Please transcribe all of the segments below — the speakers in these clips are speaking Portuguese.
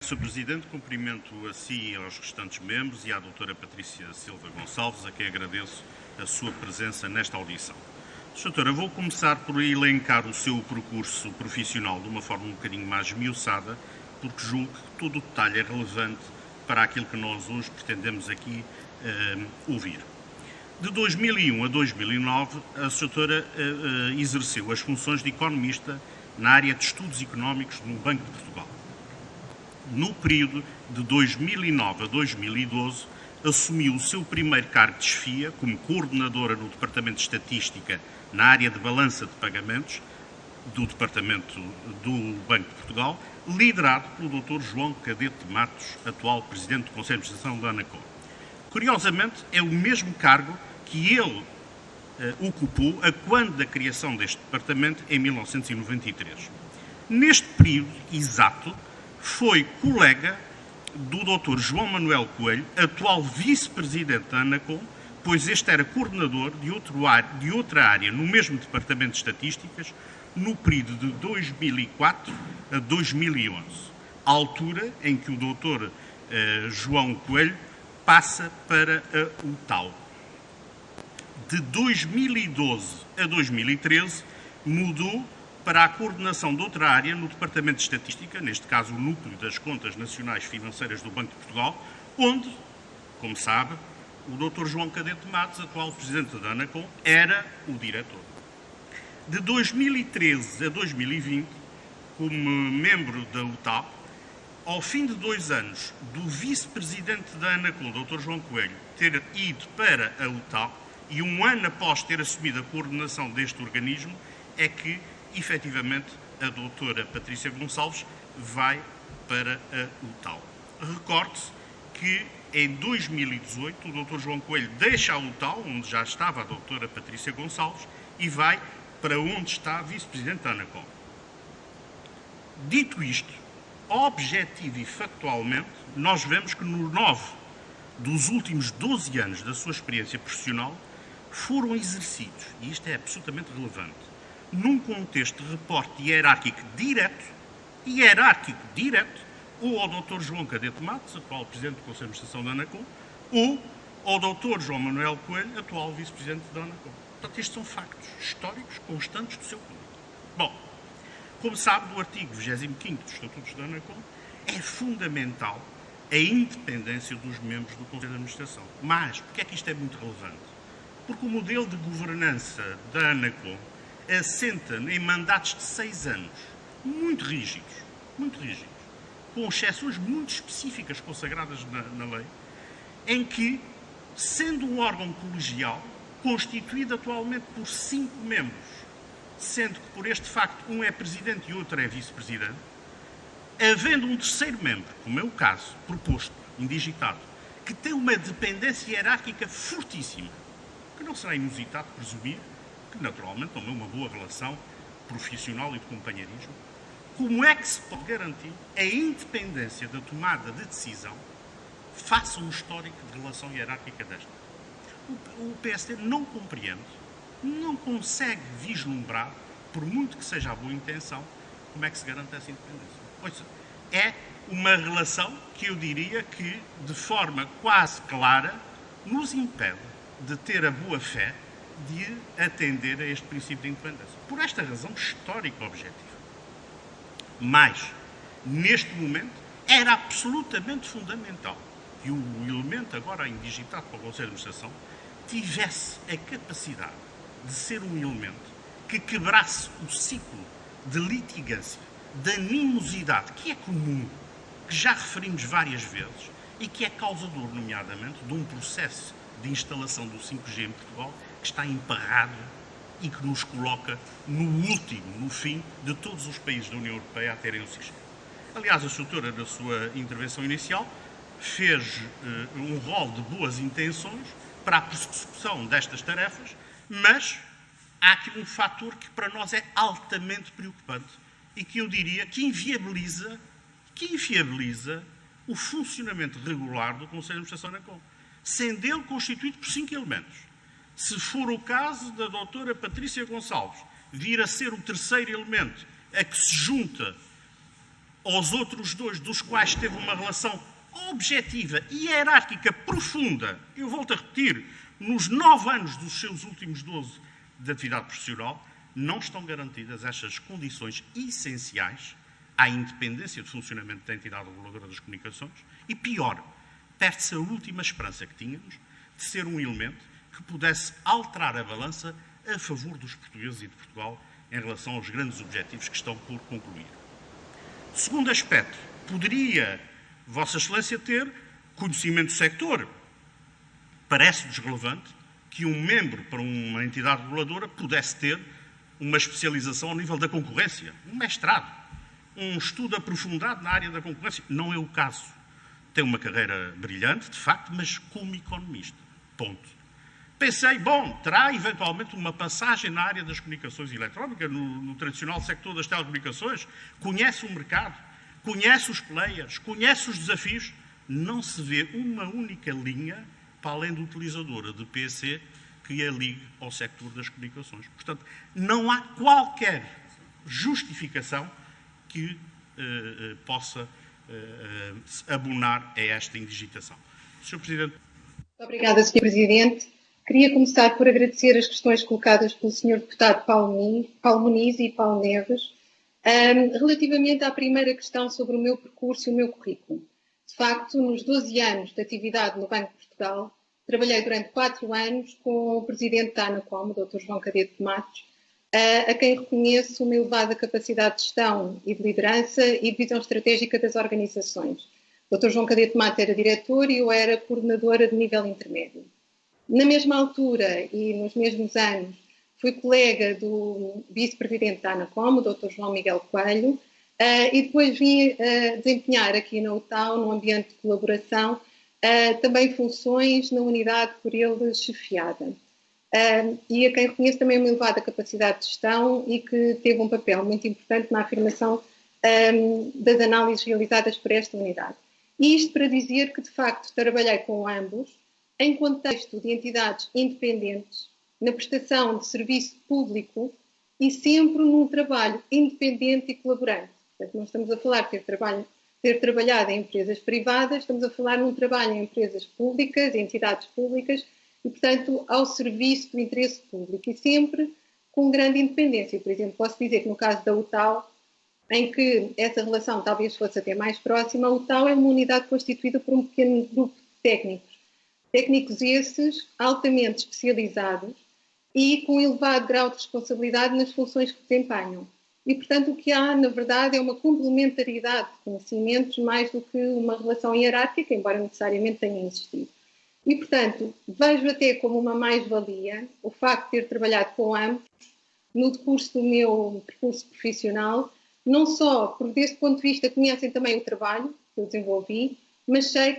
Sr. Presidente, cumprimento a si e aos restantes membros e à doutora Patrícia Silva Gonçalves, a quem agradeço a sua presença nesta audição. Doutora, vou começar por elencar o seu percurso profissional de uma forma um bocadinho mais esmiuçada, porque julgo que todo o detalhe é relevante para aquilo que nós hoje pretendemos aqui ouvir. De 2001 a 2009, a doutora exerceu as funções de economista na área de estudos económicos no Banco de Portugal. No período de 2009 a 2012, assumiu o seu primeiro cargo de chefia como coordenadora no Departamento de Estatística na área de balança de pagamentos do Departamento do Banco de Portugal, liderado pelo Dr. João Cadete Matos, atual Presidente do Conselho de Administração da ANACOM. Curiosamente, é o mesmo cargo que ele ocupou a quando da criação deste departamento, em 1993. Neste período exato, foi colega do Dr. João Manuel Coelho, atual vice-presidente da ANACOM, pois este era coordenador de outra área no mesmo Departamento de Estatísticas, no período de 2004 a 2011, a altura em que o Dr. João Coelho passa para a UTAL. De 2012 a 2013, mudou para a coordenação de outra área no Departamento de Estatística, neste caso o Núcleo das Contas Nacionais Financeiras do Banco de Portugal, onde, como sabe, o Dr. João Cadete Matos, atual Presidente da ANACOM, era o diretor. De 2013 a 2020, como membro da UTAL, ao fim de 2 anos do Vice-Presidente da ANACOM, Dr. João Coelho, ter ido para a UTAL, e 1 ano após ter assumido a coordenação deste organismo, é que efetivamente, a doutora Patrícia Gonçalves vai para a UTAL. Recorde-se que, em 2018, o Dr. João Coelho deixa a UTAL, onde já estava a doutora Patrícia Gonçalves, e vai para onde está a vice-presidente da ANACOM. Dito isto, objetivo e factualmente, nós vemos que no 9 dos últimos 12 anos da sua experiência profissional foram exercidos, e isto é absolutamente relevante, num contexto de reporte hierárquico direto, ou ao Dr. João Cadete Matos, atual Presidente do Conselho de Administração da ANACOM, ou ao Dr. João Manuel Coelho, atual Vice-Presidente da ANACOM. Portanto, estes são factos históricos constantes do seu período. Bom, como sabe, do artigo 25º dos Estatutos da ANACOM, é fundamental a independência dos membros do Conselho de Administração. Mas, porquê é que isto é muito relevante? Porque o modelo de governança da ANACOM assenta em mandatos de 6 anos, muito rígidos, com exceções muito específicas consagradas na lei, em que, sendo um órgão colegial, constituído atualmente por 5 membros, sendo que por este facto um é presidente e outro é vice-presidente, havendo um terceiro membro, como é o caso, proposto, indigitado, que tem uma dependência hierárquica fortíssima, que não será inusitado presumir que naturalmente tem uma boa relação profissional e de companheirismo, como é que se pode garantir a independência da tomada de decisão face a um histórico de relação hierárquica desta? O PSD não compreende, não consegue vislumbrar, por muito que seja a boa intenção, como é que se garante essa independência. Pois é uma relação que eu diria que, de forma quase clara, nos impede de ter a boa-fé de atender a este princípio de independência. Por esta razão histórica objetiva. Mas, neste momento, era absolutamente fundamental que o elemento agora indigitado para o Conselho de Administração tivesse a capacidade de ser um elemento que quebrasse o ciclo de litigância, de animosidade, que é comum, que já referimos várias vezes e que é causador, nomeadamente, de um processo de instalação do 5G em Portugal que está emparrado e que nos coloca no fim de todos os países da União Europeia a terem o 5G. Aliás, a doutora, na sua intervenção inicial, fez um rol de boas intenções para a persecução destas tarefas, mas há aqui um fator que para nós é altamente preocupante e que eu diria que inviabiliza o funcionamento regular do Conselho de Administração da ANACOM, sendo ele constituído por 5 elementos. Se for o caso da doutora Patrícia Gonçalves vir a ser o terceiro elemento a que se junta aos outros dois, dos quais teve uma relação objetiva e hierárquica profunda, eu volto a repetir, nos 9 anos dos seus últimos 12 de atividade profissional, não estão garantidas estas condições essenciais à independência de funcionamento da entidade reguladora das comunicações e, pior, perde-se a última esperança que tínhamos de ser um elemento que pudesse alterar a balança a favor dos portugueses e de Portugal em relação aos grandes objetivos que estão por concluir. Segundo aspecto, poderia Vossa Excelência ter conhecimento do sector. Parece-nos relevante que um membro para uma entidade reguladora pudesse ter uma especialização ao nível da concorrência, um mestrado, um estudo aprofundado na área da concorrência. Não é o caso. Tem uma carreira brilhante, de facto, mas como economista. Ponto. Pensei, bom, terá eventualmente uma passagem na área das comunicações eletrónicas, no tradicional sector das telecomunicações, conhece o mercado, conhece os players, conhece os desafios. Não se vê uma única linha para além do utilizador de PC que a ligue ao sector das comunicações. Portanto, não há qualquer justificação que possa abonar a esta indigitação. Sr. Presidente. Muito obrigada, Sr. Presidente. Queria começar por agradecer as questões colocadas pelo Sr. Deputado Paulo Muniz e Paulo Neves. Relativamente à primeira questão sobre o meu percurso e o meu currículo. De facto, nos 12 anos de atividade no Banco de Portugal, trabalhei durante 4 anos com o Presidente da ANACOM, o Dr. João Cadete de Matos, a quem reconheço uma elevada capacidade de gestão e de liderança e de visão estratégica das organizações. O Dr. João Cadete de Matos era diretor e eu era coordenadora de nível intermédio. Na mesma altura e nos mesmos anos, fui colega do vice-presidente da ANACOM, o Dr. João Miguel Coelho, e depois vim desempenhar aqui na UTAU, num ambiente de colaboração, também funções na unidade por ele chefiada. E a quem reconheço também uma elevada capacidade de gestão e que teve um papel muito importante na afirmação das análises realizadas por esta unidade. E isto para dizer que, de facto, trabalhei com ambos em contexto de entidades independentes, na prestação de serviço público e sempre num trabalho independente e colaborante. Portanto, não estamos a falar de ter trabalhado em empresas privadas, estamos a falar num trabalho em empresas públicas, entidades públicas, e, portanto, ao serviço do interesse público e sempre com grande independência. Por exemplo, posso dizer que no caso da UTAU, em que essa relação talvez fosse até mais próxima, a UTAU é uma unidade constituída por um pequeno grupo de técnicos. Técnicos esses altamente especializados e com elevado grau de responsabilidade nas funções que desempenham. E, portanto, o que há, na verdade, é uma complementariedade de conhecimentos mais do que uma relação hierárquica, embora necessariamente tenha existido. E, portanto, vejo até como uma mais-valia o facto de ter trabalhado com ambos no decurso do meu percurso profissional, não só porque, deste ponto de vista, conhecem também o trabalho que eu desenvolvi, mas sei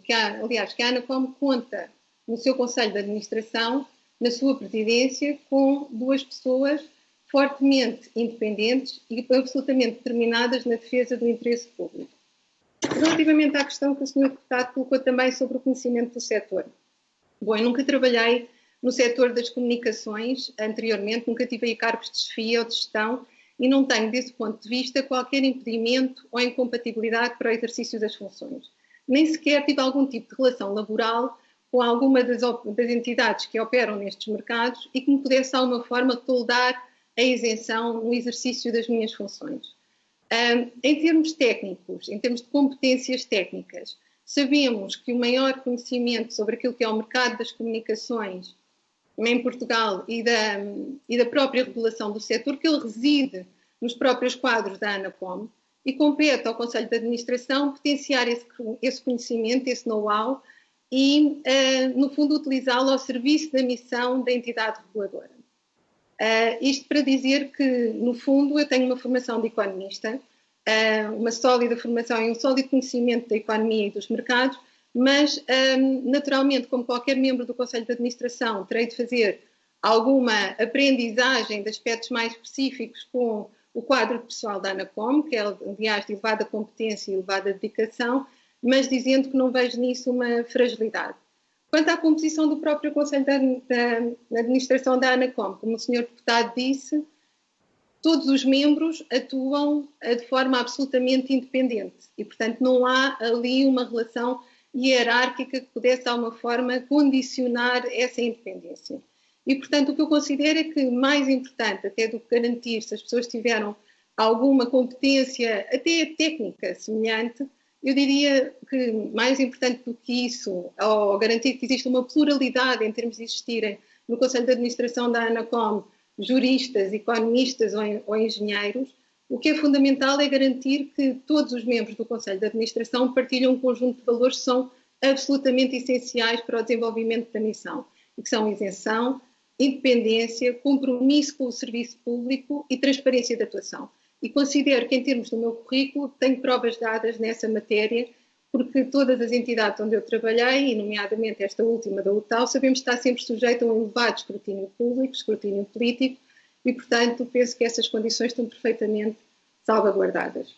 que a ANACOM conta no seu Conselho de Administração, na sua presidência, com 2 pessoas fortemente independentes e absolutamente determinadas na defesa do interesse público. Relativamente à questão que o Sr. Deputado colocou também sobre o conhecimento do setor. Bom, eu nunca trabalhei no setor das comunicações anteriormente, nunca tive aí cargos de chefia ou de gestão e não tenho, desse ponto de vista, qualquer impedimento ou incompatibilidade para o exercício das funções. Nem sequer tive algum tipo de relação laboral com alguma das entidades que operam nestes mercados e que me pudesse, de alguma forma, toldar a isenção no exercício das minhas funções. Em termos técnicos, em termos de competências técnicas, sabemos que o maior conhecimento sobre aquilo que é o mercado das comunicações em Portugal e da própria regulação do setor, que ele reside nos próprios quadros da ANACOM e compete ao Conselho de Administração potenciar esse conhecimento, esse know-how e, no fundo, utilizá-lo ao serviço da missão da entidade reguladora. Isto para dizer que, no fundo, eu tenho uma formação de economista, uma sólida formação e um sólido conhecimento da economia e dos mercados, mas, naturalmente, como qualquer membro do Conselho de Administração, terei de fazer alguma aprendizagem de aspectos mais específicos com o quadro de pessoal da ANACOM, que é, aliás, de elevada competência e elevada dedicação, mas dizendo que não vejo nisso uma fragilidade. Quanto à composição do próprio Conselho da Administração da ANACOM, como o Sr. Deputado disse, todos os membros atuam de forma absolutamente independente e, portanto, não há ali uma relação hierárquica que pudesse, de alguma forma, condicionar essa independência. E, portanto, o que eu considero é que mais importante até do que garantir se as pessoas tiveram alguma competência, até técnica semelhante, eu diria que mais importante do que isso, ao garantir que existe uma pluralidade em termos de existirem no Conselho de Administração da ANACOM juristas, economistas ou engenheiros, o que é fundamental é garantir que todos os membros do Conselho de Administração partilham um conjunto de valores que são absolutamente essenciais para o desenvolvimento da missão, e que são isenção, independência, compromisso com o serviço público e transparência de atuação. E considero que, em termos do meu currículo, tenho provas dadas nessa matéria, porque todas as entidades onde eu trabalhei, e nomeadamente esta última da UTAU, sabemos que está sempre sujeita a um elevado escrutínio público, escrutínio político, e, portanto, penso que essas condições estão perfeitamente salvaguardadas.